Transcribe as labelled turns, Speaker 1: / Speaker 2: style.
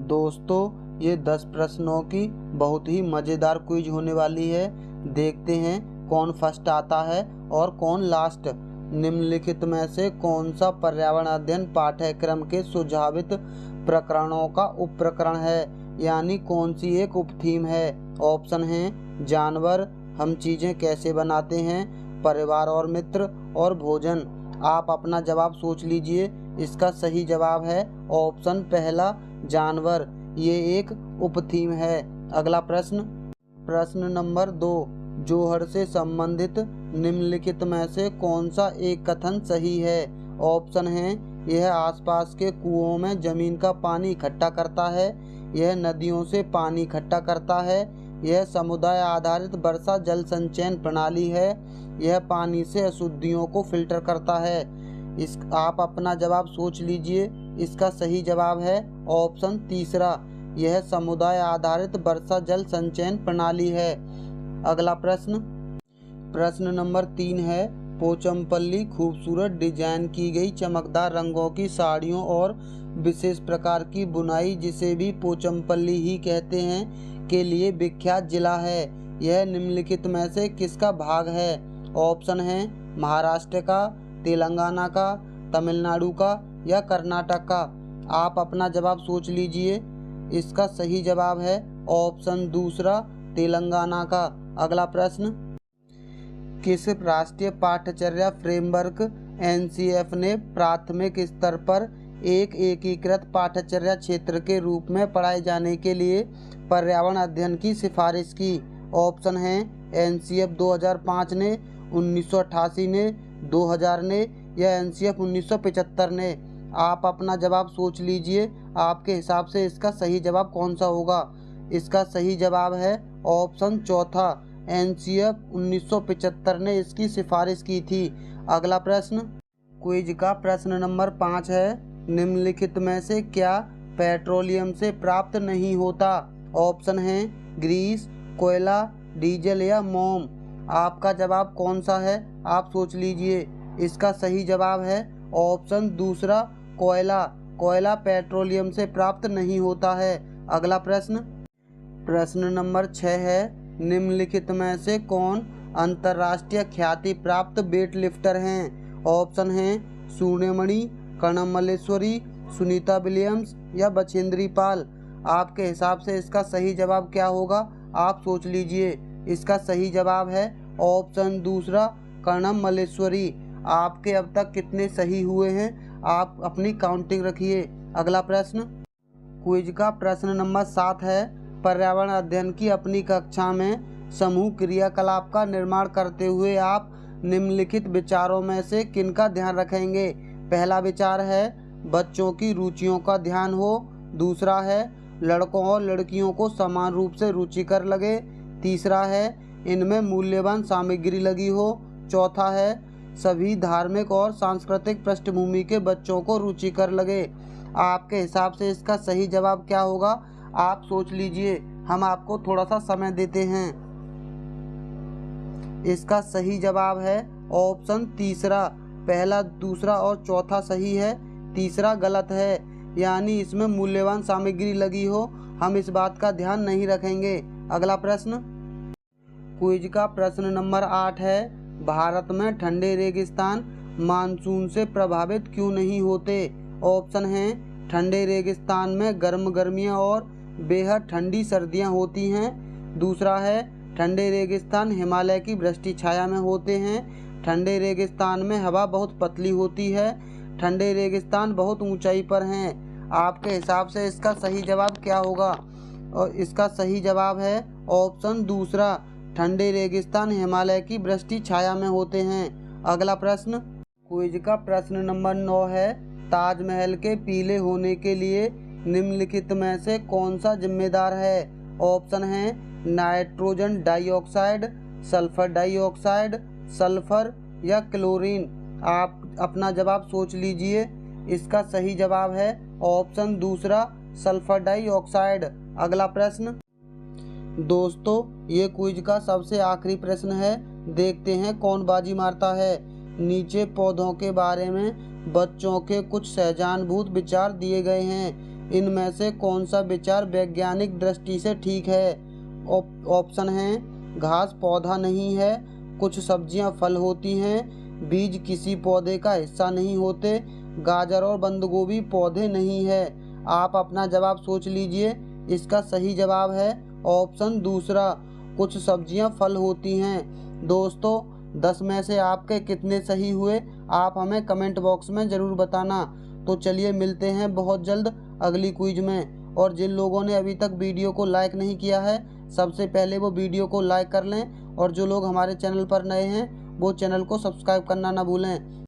Speaker 1: दोस्तों, ये 10 प्रश्नों की बहुत ही मज़ेदार क्विज होने वाली है। देखते हैं कौन फर्स्ट आता है और कौन लास्ट। निम्नलिखित में से कौन सा पर्यावरण अध्ययन पाठ्यक्रम के सुझावित प्रकरणों का उपप्रकरण है, यानी कौन सी एक उपथीम है। ऑप्शन हैं जानवर, हम चीज़ें कैसे बनाते हैं, परिवार और मित्र और भोजन। आप अपना जवाब सोच लीजिए। इसका सही जवाब है ऑप्शन पहला, जानवर। ये एक उपथीम है। अगला प्रश्न नंबर 2, जौहर से संबंधित निम्नलिखित में से कौन सा एक कथन सही है। ऑप्शन हैं यह आसपास के कुओं में जमीन का पानी इकट्ठा करता है, यह नदियों से पानी इकट्ठा करता है, यह समुदाय आधारित वर्षा जल संचयन प्रणाली है, यह पानी से अशुद्धियों को फिल्टर करता है। आप अपना जवाब सोच लीजिए। इसका सही जवाब है ऑप्शन तीसरा, यह समुदाय आधारित वर्षा जल संचयन प्रणाली है। अगला प्रश्न नंबर 3 है, पोचमपल्ली खूबसूरत डिजाइन की गई चमकदार रंगों की साड़ियों और विशेष प्रकार की बुनाई, जिसे भी पोचमपल्ली ही कहते हैं, के लिए विख्यात जिला है। यह निम्नलिखित में से किसका भाग है। ऑप्शन हैं महाराष्ट्र का, तेलंगाना का, तमिलनाडु का या कर्नाटक का। आप अपना जवाब सोच लीजिए। इसका सही जवाब है ऑप्शन दूसरा, तेलंगाना का। अगला प्रश्न, किस राष्ट्रीय पाठ्यचर्या फ्रेमवर्क एनसीएफ ने प्राथमिक स्तर पर एक एकीकृत पाठ्यचर्या क्षेत्र के रूप में पढ़ाए जाने के लिए पर्यावरण अध्ययन की सिफारिश की। ऑप्शन हैं एनसीएफ 2005 ने, 1988 ने, 2000 ने या एनसीएफ 1975 ने। आप अपना जवाब सोच लीजिए। आपके हिसाब से इसका सही जवाब कौन सा होगा। इसका सही जवाब है ऑप्शन चौथा, एनसीएफ 1975 ने इसकी सिफारिश की थी। अगला प्रश्न, क्विज का प्रश्न नंबर 5 है, निम्नलिखित में से क्या पेट्रोलियम से प्राप्त नहीं होता। ऑप्शन हैं ग्रीस, कोयला, डीजल या मोम। आपका जवाब कौन सा है, आप सोच लीजिए। इसका सही जवाब है ऑप्शन दूसरा, कोयला। कोयला पेट्रोलियम से प्राप्त नहीं होता है। अगला प्रश्न नंबर 6 है, निम्नलिखित में से कौन अंतर्राष्ट्रीय ख्याति प्राप्त वेट लिफ्टर हैं। ऑप्शन हैं सूर्यमणि, कर्णम मल्लेश्वरी, सुनीता विलियम्स या बछेंद्री पाल। आपके हिसाब से इसका सही जवाब क्या होगा, आप सोच लीजिए। इसका सही जवाब है ऑप्शन दूसरा, कर्णम मल्लेश्वरी। आपके अब तक कितने सही हुए हैं, आप अपनी काउंटिंग रखिए। अगला क्विज का प्रश्न नंबर 7 है, पर्यावरण अध्ययन की अपनी कक्षा में समूह क्रियाकलाप का निर्माण करते हुए आप निम्नलिखित विचारों में से किनका ध्यान रखेंगे। पहला विचार है बच्चों की रुचियों का ध्यान हो। दूसरा है लड़कों और लड़कियों को समान रूप से रुचिकर लगे। तीसरा है इनमें मूल्यवान सामग्री लगी हो। चौथा है सभी धार्मिक और सांस्कृतिक पृष्ठभूमि के बच्चों को रुचिकर लगे। आपके हिसाब से इसका सही जवाब क्या होगा, आप सोच लीजिए। हम आपको थोड़ा सा समय देते हैं। इसका सही जवाब है ऑप्शन तीसरा, पहला, दूसरा और चौथा सही है, तीसरा गलत है, यानी इसमें मूल्यवान सामग्री लगी हो। हम इस बात का ध्यान नहीं रखेंगे। अगला क्विज का प्रश्न नंबर 8 है, भारत में ठंडे रेगिस्तान मानसून से प्रभावित क्यों नहीं होते। ऑप्शन हैं ठंडे रेगिस्तान में गर्म गर्मियाँ और बेहद ठंडी सर्दियाँ होती हैं। दूसरा है ठंडे रेगिस्तान हिमालय की वृष्टि छाया में होते हैं। ठंडे रेगिस्तान में हवा बहुत पतली होती है। ठंडे रेगिस्तान बहुत ऊंचाई पर हैं। आपके हिसाब से इसका सही जवाब क्या होगा, और इसका सही जवाब है ऑप्शन दूसरा, ठंडे रेगिस्तान हिमालय की वृष्टि छाया में होते हैं। अगला क्विज का प्रश्न नंबर 9 है, ताजमहल के पीले होने के लिए निम्नलिखित में से कौन सा जिम्मेदार है। ऑप्शन हैं nitrogen dioxide, sulphur dioxide, sulphur या क्लोरीन। आप अपना जवाब सोच लीजिए। इसका सही जवाब है ऑप्शन दूसरा, सल्फर डाइऑक्साइड। अगला दोस्तों, ये क्विज का सबसे आखिरी प्रश्न है। देखते हैं कौन बाजी मारता है। नीचे पौधों के बारे में बच्चों के कुछ सहजानुभूत विचार दिए गए हैं। इनमें से कौन सा विचार वैज्ञानिक दृष्टि से ठीक है? ऑप्शन हैं, घास पौधा नहीं है, कुछ सब्जियां फल होती हैं, बीज किसी पौधे का हिस्सा नहीं होते, गाजर और बंद गोभी पौधे नहीं है। आप अपना जवाब सोच लीजिए। इसका सही जवाब है ऑप्शन दूसरा, कुछ सब्जियां फल होती हैं। दोस्तों, 10 में से आपके कितने सही हुए आप हमें कमेंट बॉक्स में ज़रूर बताना। तो चलिए मिलते हैं बहुत जल्द अगली क्विज में। और जिन लोगों ने अभी तक वीडियो को लाइक नहीं किया है, सबसे पहले वो वीडियो को लाइक कर लें, और जो लोग हमारे चैनल पर नए हैं वो चैनल को सब्सक्राइब करना ना भूलें।